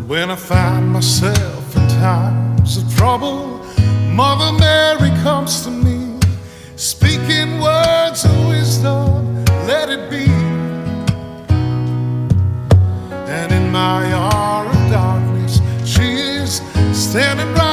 When I find myself in times of trouble, Mother Mary comes to me, speaking words of wisdom, let it be. And in my hour of darkness, she is standing right